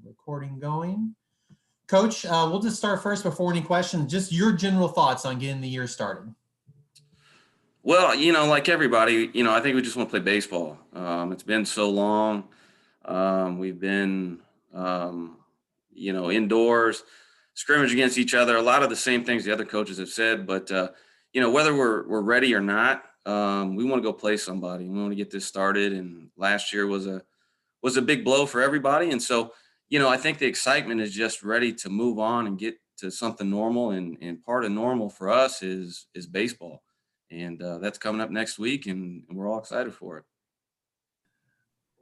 Recording going. Coach, we'll just start first before any questions. Just your general thoughts on getting the year started. Well, like everybody, I think we just want to play baseball. It's been so long. We've been, indoors, scrimmage against each other. A lot of the same things the other coaches have said, but whether we're ready or not, we want to go play somebody. We want to get this started. And last year was a big blow for everybody. And so, I think the excitement is just ready to move on and get to something normal. And part of normal for us is baseball. And that's coming up next week, and we're all excited for it.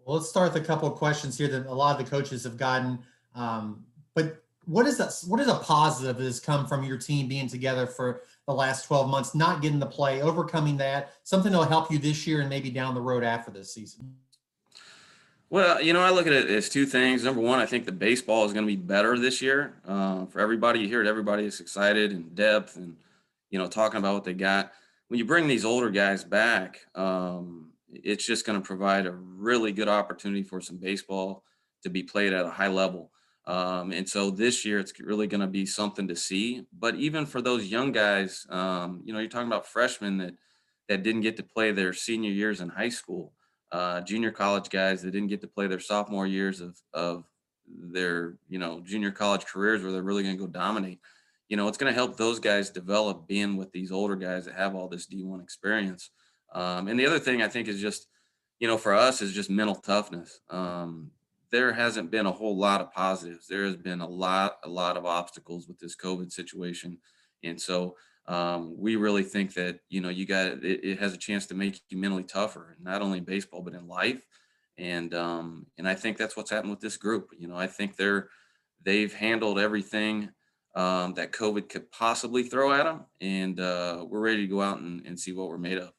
Well, let's start with a couple of questions here that a lot of the coaches have gotten. But what is that? What is a positive that has come from your team being together for the last 12 months, not getting the play, overcoming that, something that'll help you this year and maybe down the road after this season? Well, I look at it as two things. Number one, I think the baseball is going to be better this year for everybody. You hear it, everybody is excited and depth and, talking about what they got. When you bring these older guys back, it's just going to provide a really good opportunity for some baseball to be played at a high level. And so this year, it's really going to be something to see. But even for those young guys, you're talking about freshmen that didn't get to play their senior years in high school, junior college guys that didn't get to play their sophomore years of their junior college careers where they're really going to go dominate. It's going to help those guys develop being with these older guys that have all this D1 experience. And the other thing I think is just, for us is just mental toughness. There hasn't been a whole lot of positives. There has been a lot of obstacles with this COVID situation. And so we really think that, it has a chance to make you mentally tougher, not only in baseball, but in life. And I think that's what's happened with this group. I think they've handled everything that COVID could possibly throw at them. And we're ready to go out and see what we're made of.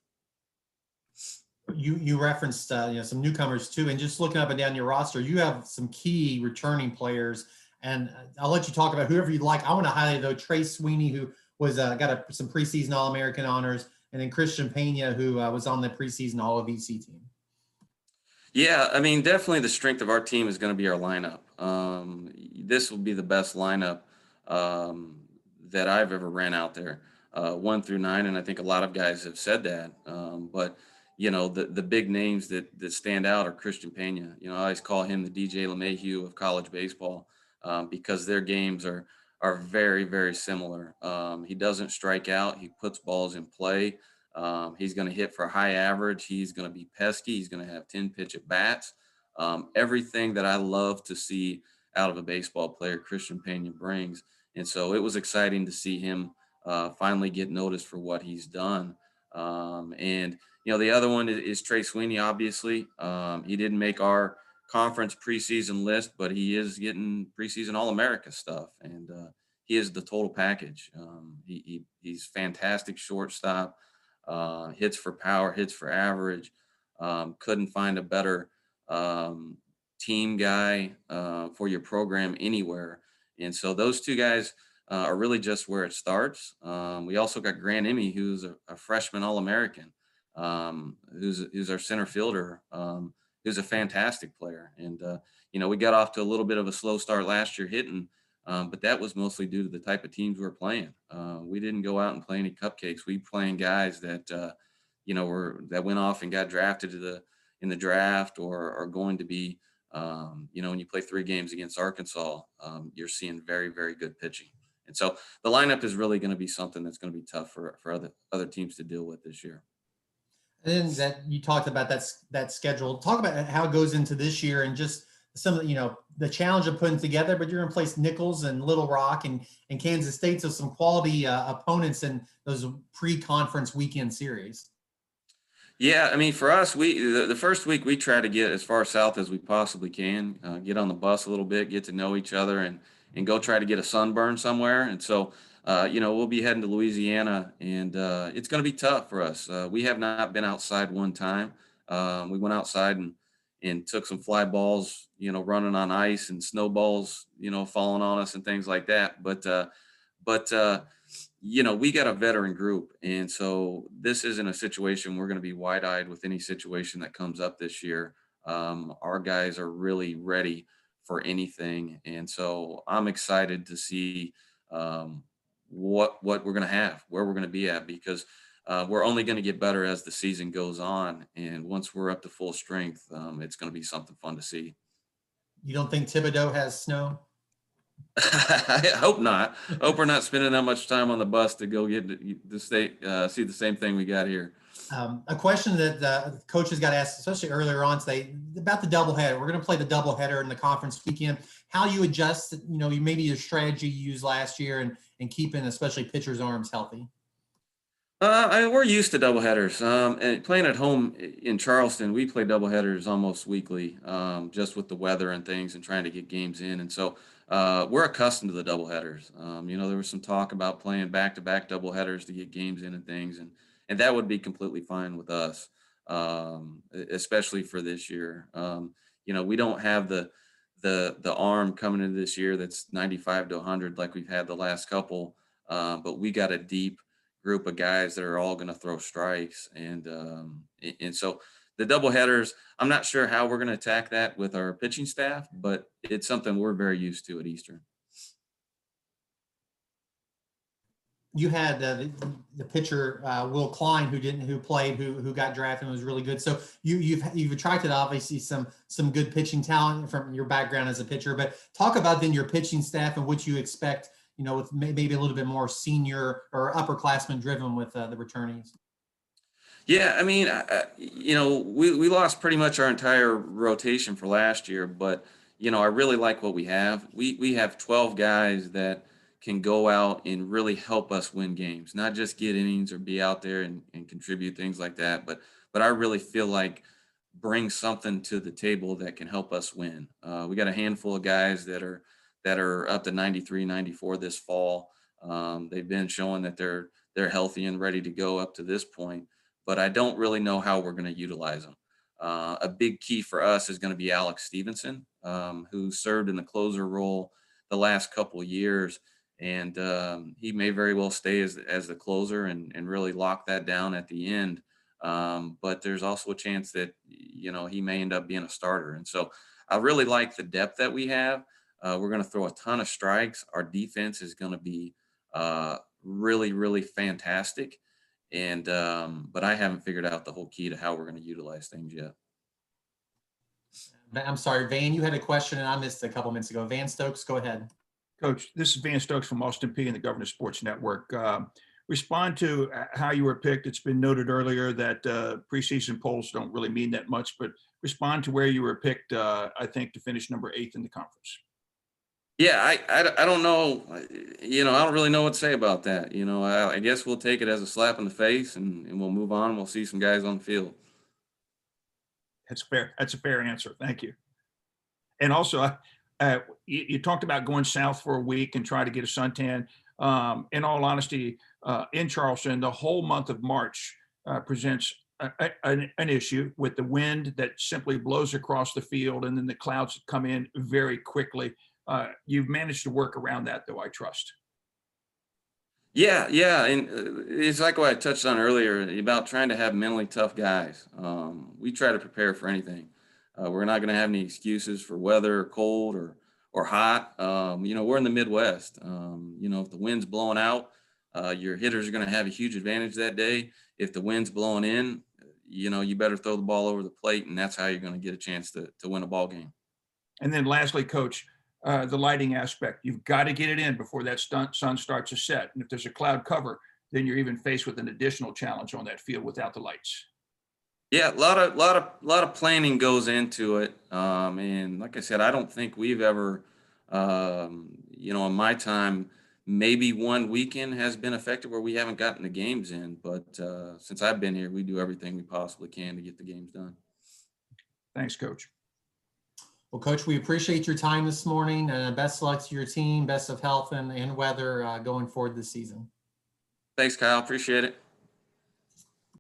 You referenced some newcomers too, and just looking up and down your roster, you have some key returning players, and I'll let you talk about whoever you'd like. I want to highlight though Trey Sweeney, who was got some preseason All-American honors, and then Christian Pena, who was on the preseason All-OVC team. Yeah, I mean, definitely the strength of our team is going to be our lineup. This will be the best lineup that I've ever ran out there, 1 through 9, and I think a lot of guys have said that. But the big names that stand out are Christian Pena. I always call him the DJ LeMahieu of college baseball because their games are very, very similar. He doesn't strike out. He puts balls in play. He's going to hit for a high average. He's going to be pesky. He's going to have 10-pitch at bats. Everything that I love to see out of a baseball player, Christian Pena brings. And so it was exciting to see him finally get noticed for what he's done. And the other one is Trey Sweeney, obviously. He didn't make our conference preseason list, but he is getting preseason All-America stuff. And he is the total package. He's fantastic shortstop, hits for power, hits for average. Couldn't find a better team guy for your program anywhere. And so those two guys are really just where it starts. We also got Grant Emmy, who's a freshman All-American, who's our center fielder, who's a fantastic player. And, we got off to a little bit of a slow start last year hitting, but that was mostly due to the type of teams we were playing. We didn't go out and play any cupcakes. We playing guys that, that went off and got drafted in the draft or are going to be, when you play 3 games against Arkansas, you're seeing very, very good pitching. And so the lineup is really going to be something that's going to be tough for other teams to deal with this year. And then that you talked about that schedule. Talk about how it goes into this year and just some of the challenge of putting together. But you're going to place Nichols and Little Rock and Kansas State, so some quality opponents in those pre-conference weekend series. Yeah, I mean, for us, the first week we try to get as far south as we possibly can, get on the bus a little bit, get to know each other, and go try to get a sunburn somewhere. And so, we'll be heading to Louisiana, and it's going to be tough for us. We have not been outside one time. We went outside and took some fly balls, running on ice and snowballs, falling on us and things like that. But we got a veteran group. And so this isn't a situation we're going to be wide-eyed with any situation that comes up this year. Our guys are really ready for anything. And so I'm excited to see what we're going to have, where we're going to be at, because we're only going to get better as the season goes on. And once we're up to full strength, it's going to be something fun to see. You don't think Thibodeau has snow? I hope not. I hope we're not spending that much time on the bus to go get the state, see the same thing we got here. A question that the coaches got asked, especially earlier on today, about the doubleheader. We're going to play the doubleheader in the conference weekend. How you adjust, maybe your strategy you used last year and keeping especially pitchers' arms healthy. We're used to doubleheaders. And playing at home in Charleston, we play doubleheaders almost weekly, just with the weather and things and trying to get games in. And so we're accustomed to the doubleheaders. There was some talk about playing back-to-back doubleheaders to get games in and things, and that would be completely fine with us, especially for this year. We don't have the arm coming into this year that's 95 to 100 like we've had the last couple, but we got a deep group of guys that are all going to throw strikes, and so the double headers, I'm not sure how we're going to attack that with our pitching staff, but it's something we're very used to at Eastern. You had the pitcher Will Klein who played who got drafted and was really good. So you've attracted obviously some good pitching talent from your background as a pitcher. But talk about then your pitching staff and what you expect. With maybe a little bit more senior or upperclassmen driven with the returnees. Yeah, I mean, we lost pretty much our entire rotation for last year, but I really like what we have. We have 12 guys that can go out and really help us win games, not just get innings or be out there and contribute things like that, but I really feel like bring something to the table that can help us win. We got a handful of guys that are up to 93, 94 this fall. They've been showing that they're healthy and ready to go up to this point, but I don't really know how we're going to utilize them. A big key for us is going to be Alex Stevenson, who served in the closer role the last couple of years, and he may very well stay as the closer and really lock that down at the end. But there's also a chance that he may end up being a starter, and so I really like the depth that we have. We're going to throw a ton of strikes. Our defense is going to be really, really fantastic. And but I haven't figured out the whole key to how we're going to utilize things yet. I'm sorry, Van, you had a question and I missed a couple minutes ago. Van Stokes, go ahead. Coach, this is Van Stokes from Austin Peay and the Governor Sports Network. Respond to how you were picked. It's been noted earlier that preseason polls don't really mean that much, but respond to where you were picked, I think, to finish number 8 in the conference. Yeah, I don't know. I don't really know what to say about that. I guess we'll take it as a slap in the face and we'll move on. We'll see some guys on the field. That's fair. That's a fair answer. Thank you. And also, you talked about going south for a week and try to get a suntan. In all honesty, in Charleston, the whole month of March presents an issue with the wind that simply blows across the field and then the clouds come in very quickly. You've managed to work around that, though, I trust. Yeah, and it's like what I touched on earlier about trying to have mentally tough guys. We try to prepare for anything. We're not going to have any excuses for weather, or cold, or hot. We're in the Midwest. If the wind's blowing out, your hitters are going to have a huge advantage that day. If the wind's blowing in, you better throw the ball over the plate, and that's how you're going to get a chance to win a ball game. And then lastly, Coach, the lighting aspect. You've got to get it in before that sun starts to set. And if there's a cloud cover, then you're even faced with an additional challenge on that field without the lights. Yeah, a lot of planning goes into it. And like I said, I don't think we've ever, in my time, maybe one weekend has been affected where we haven't gotten the games in. But since I've been here, we do everything we possibly can to get the games done. Thanks, Coach. Well, Coach, we appreciate your time this morning, and best of luck to your team. Best of health and weather going forward this season. Thanks, Kyle. Appreciate it.